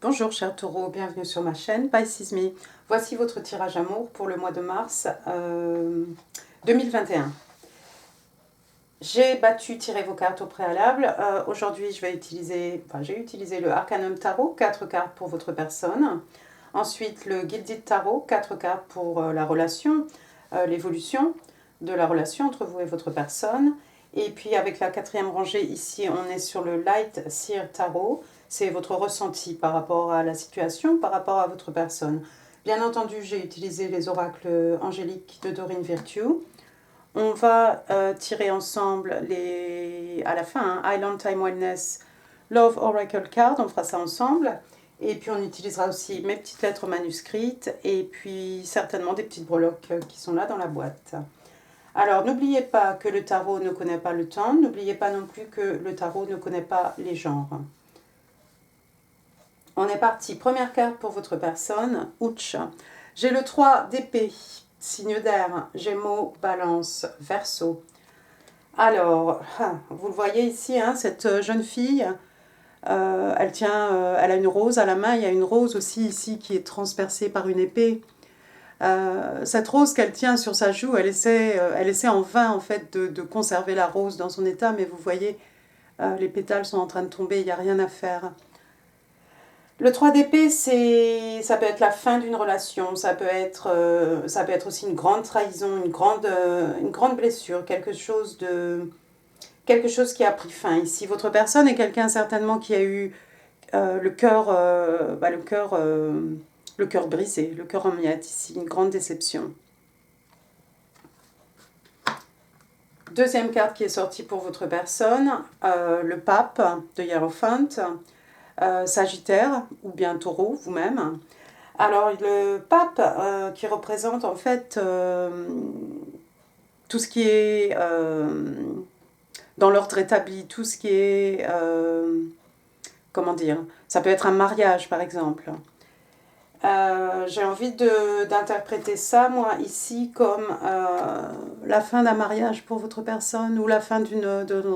Bonjour chers taureaux, bienvenue sur ma chaîne Pisces Me. Voici votre tirage amour pour le mois de mars 2021. J'ai tiré vos cartes au préalable. Aujourd'hui, j'ai utilisé le Arcanum Tarot, 4 cartes pour votre personne. Ensuite, le Gilded Tarot, 4 cartes pour la relation, l'évolution de la relation entre vous et votre personne. Et puis avec la quatrième rangée, ici, on est sur le Light Seer Tarot. C'est votre ressenti par rapport à la situation, par rapport à votre personne. Bien entendu, j'ai utilisé les oracles angéliques de Doreen Virtue. On va tirer ensemble à la fin, Island Time Wellness, Love Oracle Card, on fera ça ensemble. Et puis on utilisera aussi mes petites lettres manuscrites et puis certainement des petites breloques qui sont là dans la boîte. Alors n'oubliez pas que le tarot ne connaît pas le temps, n'oubliez pas non plus que le tarot ne connaît pas les genres. On est parti, première carte pour votre personne, Ouch. J'ai le 3 d'épée, signe d'air, Gémeaux, Balance, Verseau. Alors, vous le voyez ici, hein, cette jeune fille, elle a une rose à la main, il y a une rose aussi ici qui est transpercée par une épée. Cette rose qu'elle tient sur sa joue, elle essaie en vain en fait de conserver la rose dans son état, mais vous voyez, les pétales sont en train de tomber, il n'y a rien à faire. Le 3 d'épée, ça peut être la fin d'une relation, ça peut être aussi une grande trahison, une grande blessure, quelque chose qui a pris fin ici. Votre personne est quelqu'un certainement qui a eu le cœur brisé, le cœur en miettes ici, une grande déception. Deuxième carte qui est sortie pour votre personne, le pape de Hiérophante. Sagittaire ou bien Taureau, vous-même. Alors, le pape qui représente en fait tout ce qui est dans l'ordre établi, tout ce qui est, comment dire, ça peut être un mariage par exemple. J'ai envie d'interpréter ça, moi, ici, comme la fin d'un mariage pour votre personne ou la fin d'une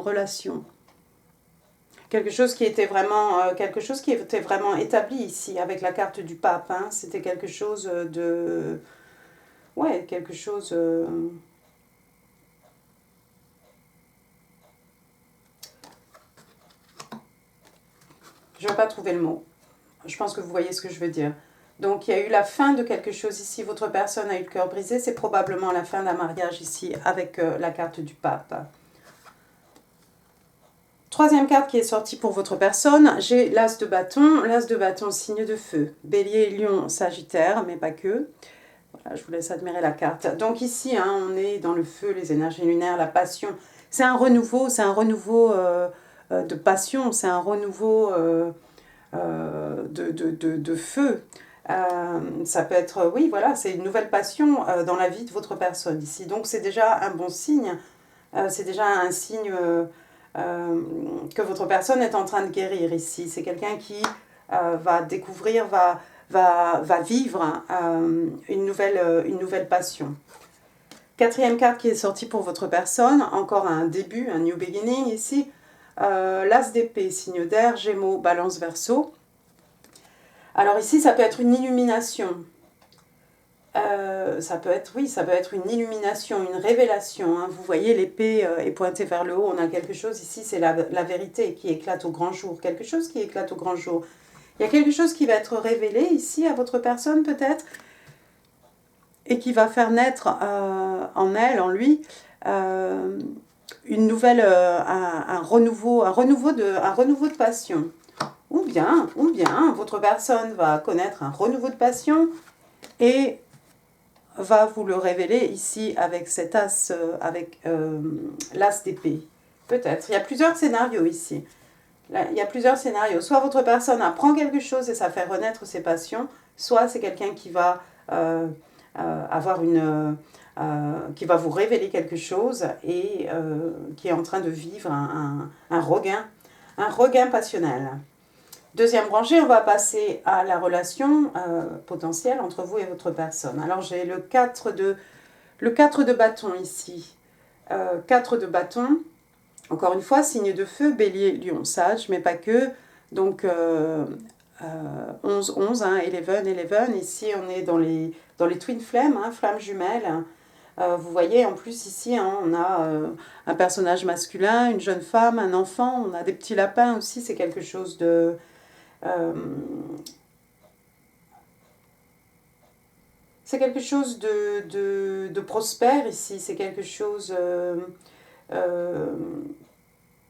relation. Quelque chose qui était vraiment établi ici avec la carte du pape. Hein. C'était quelque chose de... Ouais, quelque chose... Je ne vais pas trouver le mot. Je pense que vous voyez ce que je veux dire. Donc il y a eu la fin de quelque chose ici. Votre personne a eu le cœur brisé. C'est probablement la fin d'un mariage ici avec la carte du pape. Troisième carte qui est sortie pour votre personne, j'ai l'As de bâton, signe de feu. Bélier, Lion, Sagittaire, mais pas que. Voilà, je vous laisse admirer la carte. Donc ici, hein, on est dans le feu, les énergies lunaires, la passion. C'est un renouveau de passion, c'est un renouveau de feu. Ça peut être, oui, voilà, c'est une nouvelle passion dans la vie de votre personne ici. Donc c'est déjà un bon signe, c'est déjà un signe... que votre personne est en train de guérir ici. C'est quelqu'un qui va découvrir, va vivre une nouvelle passion. Quatrième carte qui est sortie pour votre personne, encore un début, un new beginning ici. L'As d'épée, signe d'air, Gémeaux, Balance, Verseau. Alors ici, ça peut être une illumination. Ça peut être une illumination, une révélation. Hein. Vous voyez, l'épée est pointée vers le haut. On a quelque chose ici, c'est la vérité qui éclate au grand jour. Quelque chose qui éclate au grand jour. Il y a quelque chose qui va être révélé ici à votre personne peut-être et qui va faire naître en elle, en lui, une nouvelle, un renouveau de passion. Ou bien, votre personne va connaître un renouveau de passion et va vous le révéler ici avec cet as, avec l'as d'épée. Peut-être. Il y a plusieurs scénarios ici. Là, il y a plusieurs scénarios. Soit votre personne apprend quelque chose et ça fait renaître ses passions, soit c'est quelqu'un qui va qui va vous révéler quelque chose et qui est en train de vivre un regain passionnel. Deuxième rangée, on va passer à la relation potentielle entre vous et votre personne. Alors j'ai le 4 de bâton ici. 4 de bâton, encore une fois, signe de feu, bélier, lion, sage, mais pas que. Donc 11, hein, 11. Ici, on est dans les twin flames, hein, flammes jumelles. Vous voyez, en plus, ici, hein, on a un personnage masculin, une jeune femme, un enfant. On a des petits lapins aussi. C'est quelque chose de... c'est quelque chose de prospère ici. C'est quelque chose euh,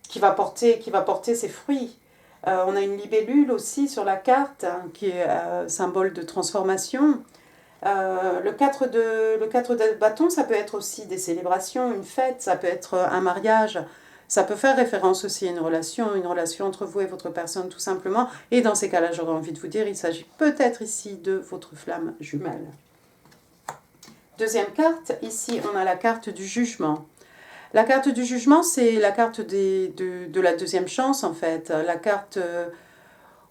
qui va porter ses fruits. On a une libellule aussi sur la carte, hein, qui est symbole de transformation. Le 4 de bâton, ça peut être aussi des célébrations, une fête, ça peut être un mariage, ça peut faire référence aussi à une relation entre vous et votre personne tout simplement. Et dans ces cas-là, j'aurais envie de vous dire, il s'agit peut-être ici de votre flamme jumelle. Deuxième carte, ici on a la carte du jugement. La carte du jugement, c'est la carte de la deuxième chance en fait. La carte,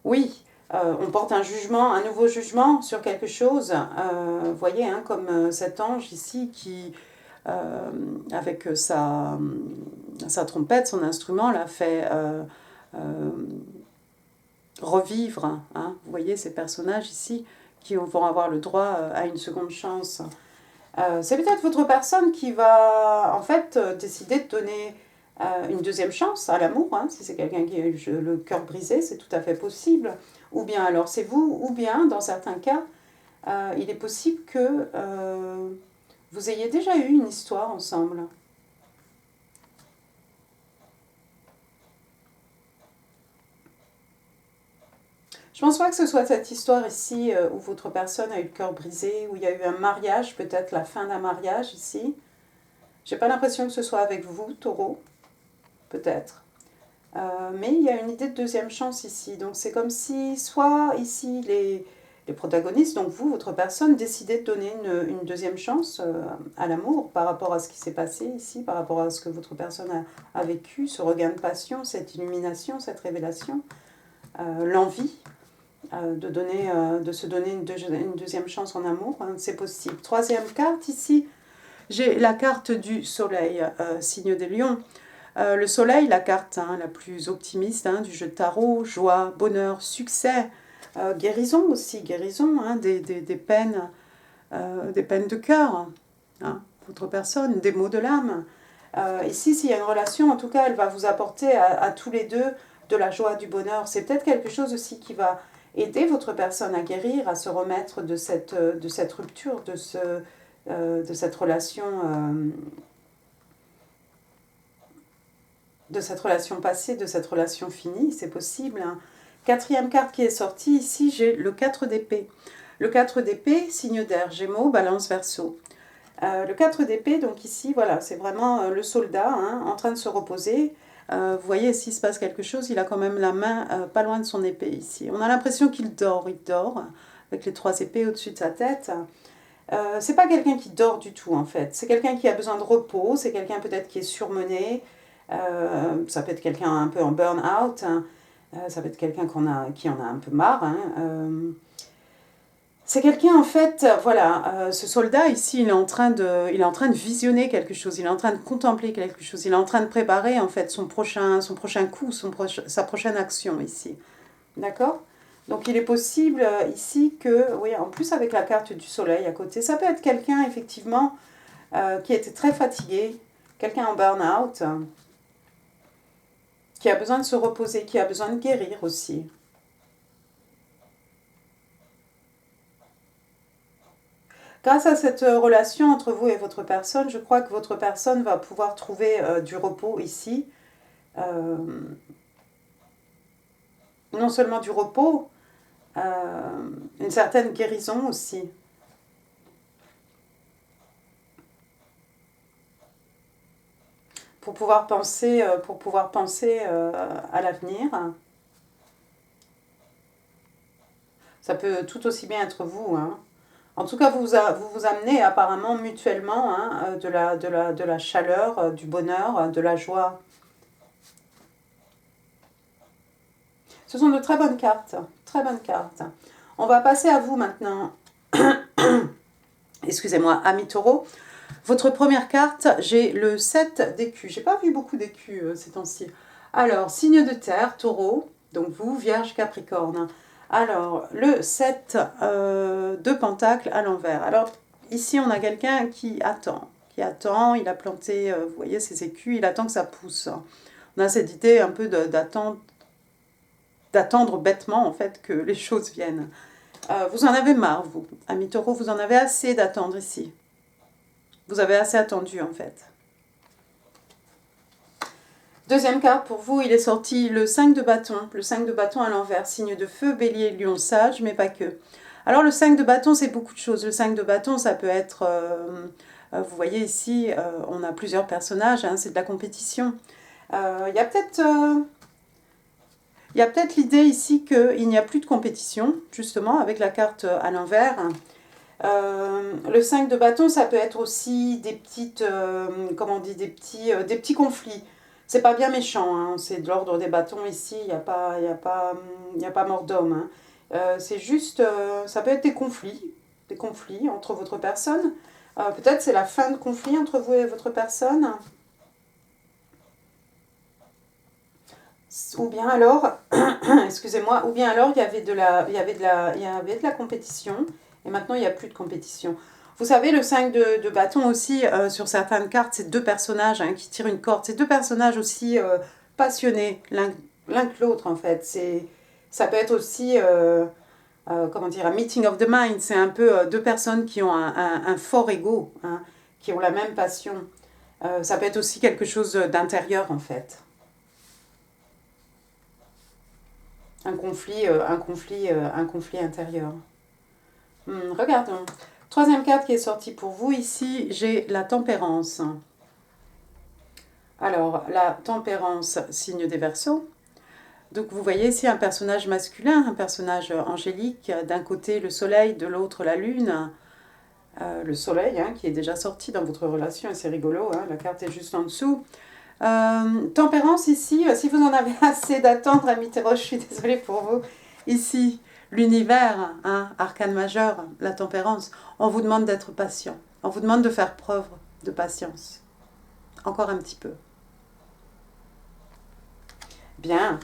oui, on porte un jugement, un nouveau jugement sur quelque chose. Vous voyez, hein, comme cet ange ici qui, avec sa trompette, son instrument, là, fait revivre. Hein. Vous voyez ces personnages ici qui vont avoir le droit à une seconde chance. C'est peut-être votre personne qui va en fait décider de donner une deuxième chance à l'amour, hein, si c'est quelqu'un qui a eu le cœur brisé, c'est tout à fait possible. Ou bien alors c'est vous, ou bien dans certains cas, il est possible que vous ayez déjà eu une histoire ensemble. Je pense pas que ce soit cette histoire ici où votre personne a eu le cœur brisé, où il y a eu un mariage, peut-être la fin d'un mariage ici. J'ai pas l'impression que ce soit avec vous, Taureau, peut-être. Mais il y a une idée de deuxième chance ici. Donc c'est comme si, soit ici les protagonistes, donc vous, votre personne, décidez de donner une deuxième chance à l'amour par rapport à ce qui s'est passé ici, par rapport à ce que votre personne a vécu, ce regain de passion, cette illumination, cette révélation, l'envie de se donner une deuxième chance en amour, hein, c'est possible. Troisième carte ici, j'ai la carte du soleil, signe des lions. Le soleil, la carte la plus optimiste du jeu de tarot, joie, bonheur, succès, guérison aussi, guérison des peines de cœur, hein, votre personne, des maux de l'âme. Ici, s'il y a une relation, en tout cas, elle va vous apporter à tous les deux de la joie, du bonheur. C'est peut-être quelque chose aussi qui va aider votre personne à guérir, à se remettre de cette rupture, de cette relation... de cette relation passée, de cette relation finie, c'est possible. Hein. Quatrième carte qui est sortie, ici j'ai le 4 d'épée. Le 4 d'épée, signe d'air, Gémeaux, Balance, Verseau. Le 4 d'épée, donc ici, voilà, c'est vraiment le soldat en train de se reposer. Vous voyez, s'il se passe quelque chose, il a quand même la main pas loin de son épée ici. On a l'impression qu'il dort, avec les 3 épées au-dessus de sa tête. C'est pas quelqu'un qui dort du tout en fait, c'est quelqu'un qui a besoin de repos, c'est quelqu'un peut-être qui est surmené, ça peut être quelqu'un un peu en burn-out, ça peut être quelqu'un qui en a un peu marre. C'est quelqu'un en fait, voilà, ce soldat ici, il est en train de visionner quelque chose, il est en train de contempler quelque chose, il est en train de préparer en fait son prochain coup, sa prochaine action ici. D'accord ? Donc il est possible ici que, oui, en plus avec la carte du soleil à côté, ça peut être quelqu'un effectivement qui était très fatigué, quelqu'un en burn-out, qui a besoin de se reposer, qui a besoin de guérir aussi. Grâce à cette relation entre vous et votre personne, je crois que votre personne va pouvoir trouver du repos ici. Non seulement du repos, une certaine guérison aussi. Pour pouvoir penser à l'avenir. Ça peut tout aussi bien être vous. Hein. En tout cas, vous vous amenez apparemment mutuellement de la chaleur, du bonheur, de la joie. Ce sont de très bonnes cartes. Très bonnes cartes. On va passer à vous maintenant. Excusez-moi, ami Taureau. Votre première carte, j'ai le 7 d'écus. J'ai pas vu beaucoup d'écus ces temps-ci. Alors, signe de terre, Taureau. Donc vous, Vierge, Capricorne. Alors, le 7 de Pentacle à l'envers. Alors, ici, on a quelqu'un qui attend. Il a planté, vous voyez, ses écus, il attend que ça pousse. On a cette idée un peu d'attendre bêtement, en fait, que les choses viennent. Vous en avez marre, vous. Amis taureaux, vous en avez assez d'attendre ici. Vous avez assez attendu, en fait. Deuxième carte pour vous, il est sorti le 5 de bâton. Le 5 de bâton à l'envers, signe de feu, bélier, lion, sage, mais pas que. Alors le 5 de bâton, c'est beaucoup de choses. Le 5 de bâton, ça peut être... vous voyez ici, on a plusieurs personnages, hein, c'est de la compétition. Il y a peut-être l'idée ici qu'il n'y a plus de compétition, justement, avec la carte à l'envers. Le 5 de bâton, ça peut être aussi des petites, comment on dit, des petits conflits. C'est pas bien méchant, hein, c'est de l'ordre des bâtons ici, il n'y a pas mort d'homme. Hein. C'est juste, ça peut être des conflits entre votre personne. Peut-être c'est la fin de conflit entre vous et votre personne. Ou bien alors, excusez-moi, ou bien alors il y avait de la compétition et maintenant il n'y a plus de compétition. Vous savez, le 5 de bâton aussi, sur certaines cartes, c'est deux personnages hein, qui tirent une corde. C'est deux personnages aussi passionnés, l'un que l'autre en fait. Ça peut être aussi, comment dire, un meeting of the mind. C'est un peu deux personnes qui ont un fort ego, hein, qui ont la même passion. Ça peut être aussi quelque chose d'intérieur en fait. Un conflit intérieur. Regardons. Troisième carte qui est sortie pour vous ici, j'ai la tempérance. Alors, la tempérance, signe des Verseaux. Donc vous voyez ici un personnage masculin, un personnage angélique. D'un côté le soleil, de l'autre la lune. Le soleil hein, qui est déjà sorti dans votre relation, et c'est rigolo, hein, la carte est juste en dessous. Tempérance ici, si vous en avez assez d'attendre, ami Terroche, je suis désolée pour vous. Ici, l'univers, hein, arcane majeur, la tempérance, on vous demande d'être patient. On vous demande de faire preuve de patience. Encore un petit peu. Bien.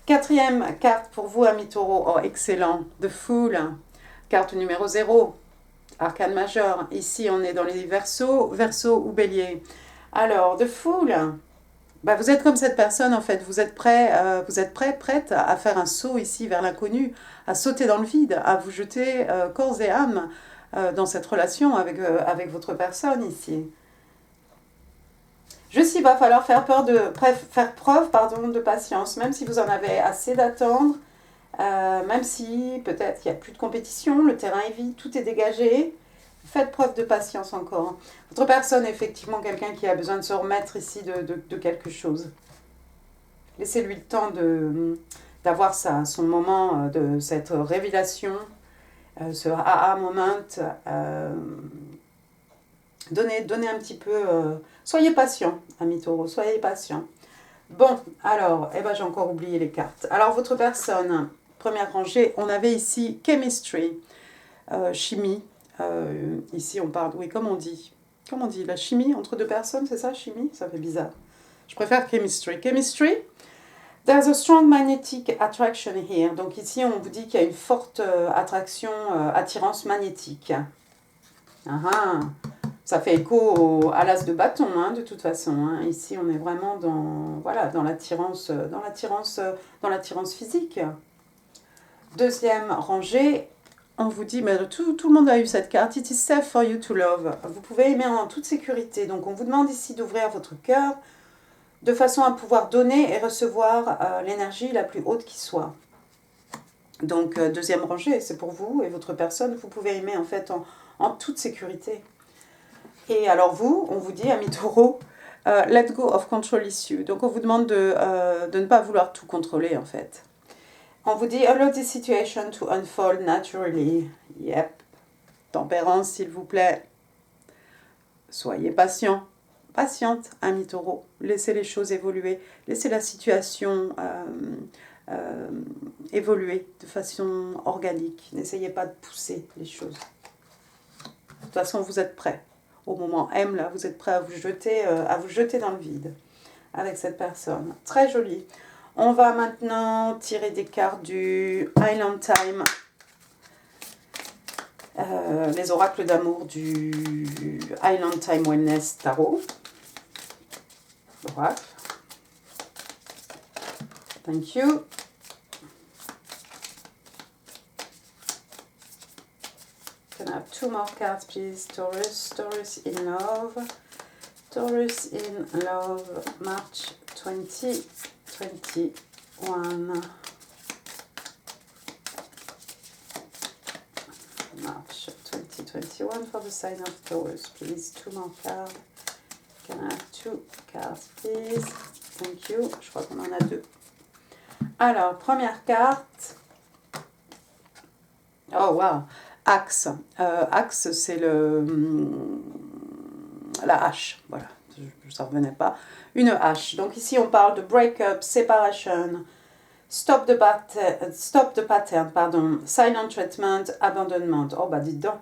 Quatrième carte pour vous, ami Taureau. Oh, excellent. The Fool. Carte numéro 0. Arcane majeur. Ici, on est dans les Verseaux ou Bélier. Alors, The Fool. Bah, vous êtes comme cette personne en fait, vous êtes prête à faire un saut ici vers l'inconnu, à sauter dans le vide, à vous jeter corps et âme dans cette relation avec votre personne ici. Juste il va falloir faire preuve de patience, même si vous en avez assez d'attendre, même si peut-être il n'y a plus de compétition, le terrain est vide, tout est dégagé. Faites preuve de patience encore. Votre personne est effectivement quelqu'un qui a besoin de se remettre ici de quelque chose. Laissez-lui le temps d'avoir son moment de cette révélation, ce aha moment. Donnez un petit peu... soyez patient, ami Taureau, soyez patient. Bon, alors, j'ai encore oublié les cartes. Alors, votre personne, première rangée, on avait ici chemistry, chimie. Ici, on parle, oui, comment on dit, la chimie entre deux personnes, c'est ça, chimie? Ça fait bizarre. Je préfère chemistry. Chemistry, there's a strong magnetic attraction here. Donc ici, on vous dit qu'il y a une forte attirance magnétique. Ça fait écho à l'as de bâton, hein, de toute façon. Hein. Ici, on est vraiment dans l'attirance physique. Deuxième rangée, on vous dit, mais tout le monde a eu cette carte. It is safe for you to love. Vous pouvez aimer en toute sécurité. Donc, on vous demande ici d'ouvrir votre cœur de façon à pouvoir donner et recevoir l'énergie la plus haute qui soit. Donc, deuxième rangée, c'est pour vous et votre personne. Vous pouvez aimer en fait en toute sécurité. Et alors vous, on vous dit, ami Taureau, let go of control issue. Donc, on vous demande de ne pas vouloir tout contrôler en fait. On vous dit, allow this situation to unfold naturally. Yep. Tempérance, s'il vous plaît. Soyez patient. Patiente, ami Taureau. Laissez les choses évoluer. Laissez la situation évoluer de façon organique. N'essayez pas de pousser les choses. De toute façon, vous êtes prêts. Au moment M, là, vous êtes prêts à vous jeter dans le vide avec cette personne. Très jolie. On va maintenant tirer des cartes du Island Time. Les oracles d'amour du Island Time Wellness Tarot. Oracle. Thank you. Can I have 2 more cards, please? Taurus, Taurus in love. Taurus in love, March 2021. March 2021 for the sign of Taurus, please. 2 more cards. Can I have 2 cards, please? Thank you. Je crois qu'on en a 2. Alors, première carte. Oh, wow. Axe. Axe, c'est la hache. Voilà, ça ne revenait pas. Une hache. Donc ici, on parle de break-up, separation, stop the pattern, pardon, silent treatment, abandonnement. Oh, bah dites donc.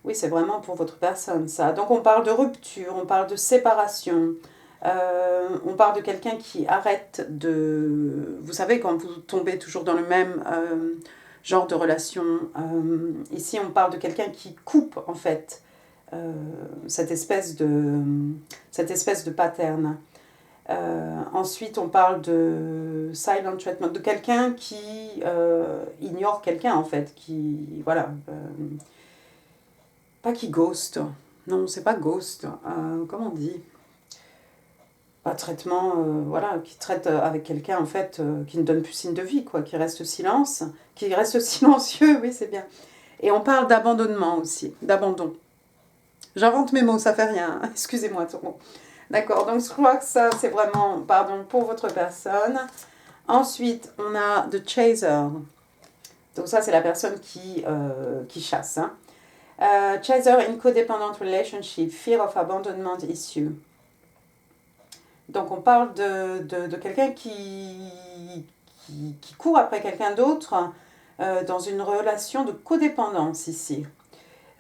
Oui, c'est vraiment pour votre personne, ça. Donc, on parle de rupture, on parle de séparation. On parle de quelqu'un qui arrête de... Vous savez, quand vous tombez toujours dans le même... genre de relation. Ici, on parle de quelqu'un qui coupe, en fait, cette espèce de pattern. Ensuite, on parle de silent treatment, de quelqu'un qui ignore quelqu'un, en fait, qui, voilà, pas qui ghost, non, c'est pas ghost, comment on dit ? Pas traitement, voilà, qui traite avec quelqu'un, en fait, qui ne donne plus signe de vie, quoi, qui reste silencieux, oui, c'est bien. Et on parle d'abandonnement aussi, d'abandon. J'invente mes mots, ça fait rien, excusez-moi, Taureau. D'accord, donc je crois que ça, c'est vraiment, pardon, pour votre personne. Ensuite, on a The Chaser. Donc ça, c'est la personne qui chasse. Hein. Chaser in codependent relationship, fear of abandonment issue. Donc on parle de quelqu'un qui court après quelqu'un d'autre dans une relation de codépendance ici.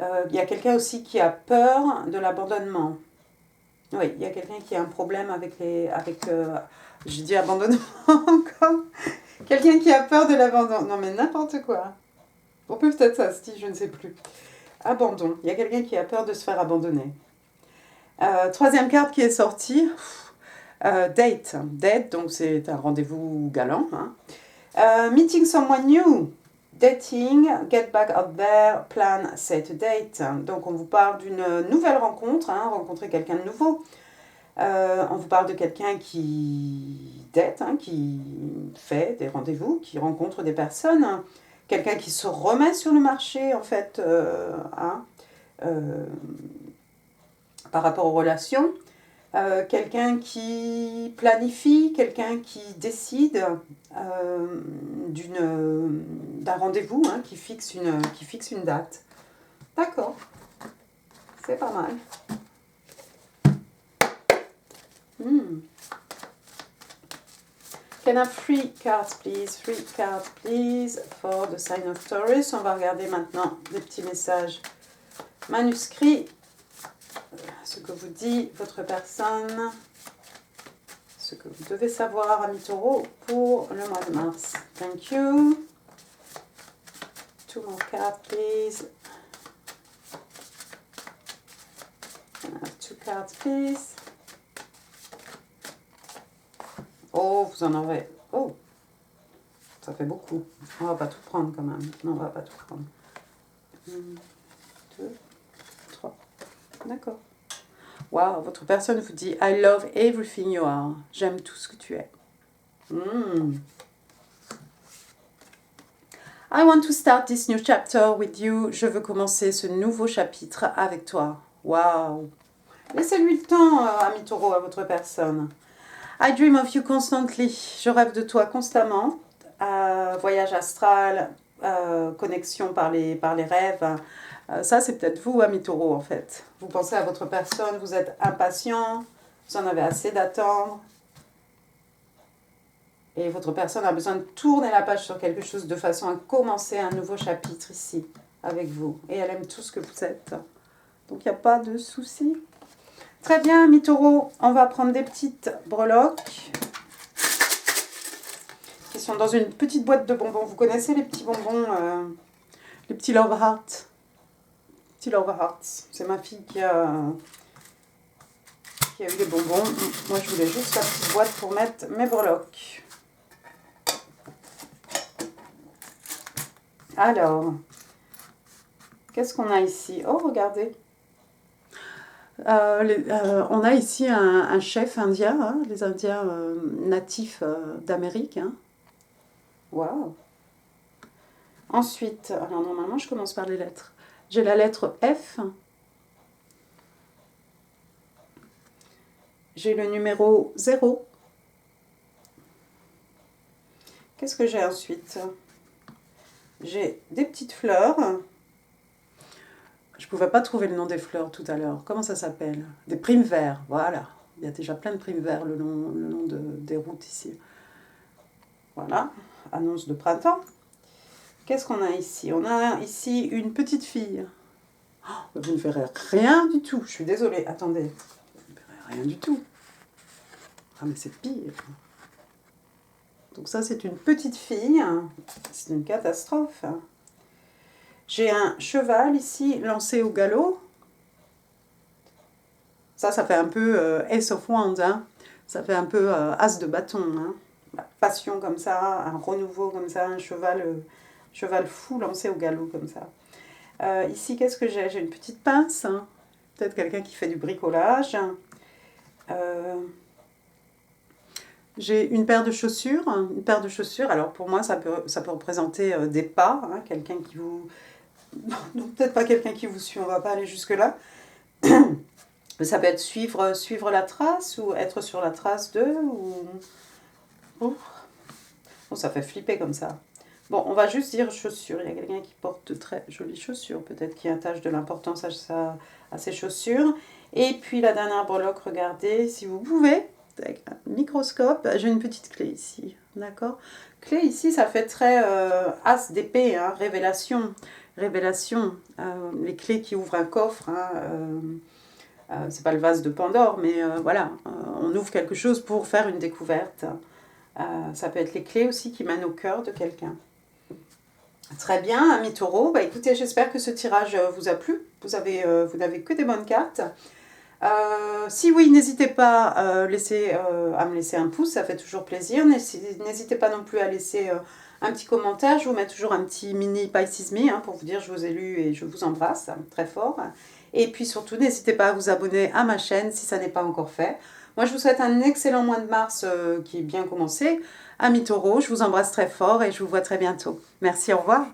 Il y a quelqu'un aussi qui a peur de l'abandonnement. Oui, il y a quelqu'un qui a un problème avec je dis abandonnement encore. Quelqu'un qui a peur de l'abandon. Non mais n'importe quoi. On peut peut-être ça se dit, je ne sais plus. Abandon. Il y a quelqu'un qui a peur de se faire abandonner. Troisième carte qui est sortie. Date. Date, donc c'est un rendez-vous galant. Hein. Meeting someone new. Dating, get back out there, plan, set a date. Donc on vous parle d'une nouvelle rencontre, hein, rencontrer quelqu'un de nouveau. On vous parle de quelqu'un qui date, hein, qui fait des rendez-vous, qui rencontre des personnes. Hein. Quelqu'un qui se remet sur le marché, en fait, par rapport aux relations. Quelqu'un qui planifie, quelqu'un qui décide d'un rendez-vous, hein, qui fixe une date. D'accord, c'est pas mal. Can I have 3 cards, please? 3 cards, please, for the sign of Taurus. On va regarder maintenant des petits messages manuscrits. Ce que vous dit votre personne, ce que vous devez savoir, ami Taureau, pour le mois de mars. Thank you. 2 more cards, please. Can I have 2 cards, please? Oh, vous en aurez. Oh, ça fait beaucoup. On va pas tout prendre quand même. Non, on va pas tout prendre. 1, 2, 3. D'accord. Wow, votre personne vous dit I love everything you are. J'aime tout ce que tu es. I want to start this new chapter with you. Je veux commencer ce nouveau chapitre avec toi. Wow. Laissez-lui le temps, ami Taureau, à votre personne. I dream of you constantly. Je rêve de toi constamment. Voyage astral, connexion par les rêves. Ça, c'est peut-être vous, ami Taureau, en fait. Vous pensez à votre personne, vous êtes impatient, vous en avez assez d'attendre. Et votre personne a besoin de tourner la page sur quelque chose de façon à commencer un nouveau chapitre ici, avec vous. Et elle aime tout ce que vous êtes. Donc, il n'y a pas de souci. Très bien, ami Taureau, on va prendre des petites breloques. sont dans une petite boîte de bonbons. Vous connaissez les petits bonbons, les petits Love Hearts. Petits Love Hearts. C'est ma fille qui a eu des bonbons. Moi, je voulais juste la petite boîte pour mettre mes breloques. Alors, qu'est-ce qu'on a ici? Oh, regardez. On a ici un chef indien, hein, les Indiens natifs d'Amérique. Hein. Waouh! Ensuite, alors normalement je commence par les lettres. J'ai la lettre F. J'ai le numéro 0. Qu'est-ce que j'ai ensuite? J'ai des petites fleurs. Je ne pouvais pas trouver le nom des fleurs tout à l'heure. Comment ça s'appelle? Des primes verts, voilà. Il y a déjà plein de primes verts le long des routes ici. Voilà, annonce de printemps. Qu'est-ce qu'on a ici? On a ici une petite fille. Oh, vous ne verrez rien du tout. Je suis désolée. Attendez. Vous ne verrez rien du tout. Ah, mais c'est pire. Donc ça, c'est une petite fille. C'est une catastrophe. J'ai un cheval ici lancé au galop. Ça fait un peu Ace of Wands. Hein. Ça fait un peu As de bâton. Hein. La passion comme ça, un renouveau comme ça, un cheval fou lancé au galop comme ça. Ici, qu'est-ce que j'ai? J'ai une petite pince. Hein. Peut-être quelqu'un qui fait du bricolage. J'ai une paire de chaussures. Une paire de chaussures. Alors pour moi, ça peut représenter des pas. Hein. Quelqu'un qui vous... Non, peut-être pas quelqu'un qui vous suit, on va pas aller jusque-là. Ça peut être suivre la trace ou être sur la trace de... Ou... Oh, ça fait flipper comme ça. Bon, on va juste dire chaussures. Il y a quelqu'un qui porte de très jolies chaussures, peut-être qui attache de l'importance à ses chaussures. Et puis la dernière breloque, regardez, si vous pouvez, avec un microscope, j'ai une petite clé ici, d'accord? Clé ici, ça fait très as d'épée, hein, révélation. Révélation, les clés qui ouvrent un coffre, hein, c'est pas le vase de Pandore, mais voilà, on ouvre quelque chose pour faire une découverte. Ça peut être les clés aussi qui mènent au cœur de quelqu'un. Très bien, amis taureaux. Bah, écoutez, j'espère que ce tirage vous a plu. Vous n'avez que des bonnes cartes. Si oui, n'hésitez pas à me laisser un pouce, ça fait toujours plaisir. N'hésitez pas non plus à laisser un petit commentaire. Je vous mets toujours un petit mini Pisces Me hein, pour vous dire je vous ai lu et je vous embrasse très fort. Et puis surtout, n'hésitez pas à vous abonner à ma chaîne si ça n'est pas encore fait. Moi, je vous souhaite un excellent mois de mars qui est bien commencé. Amis taureaux, je vous embrasse très fort et je vous vois très bientôt. Merci, au revoir.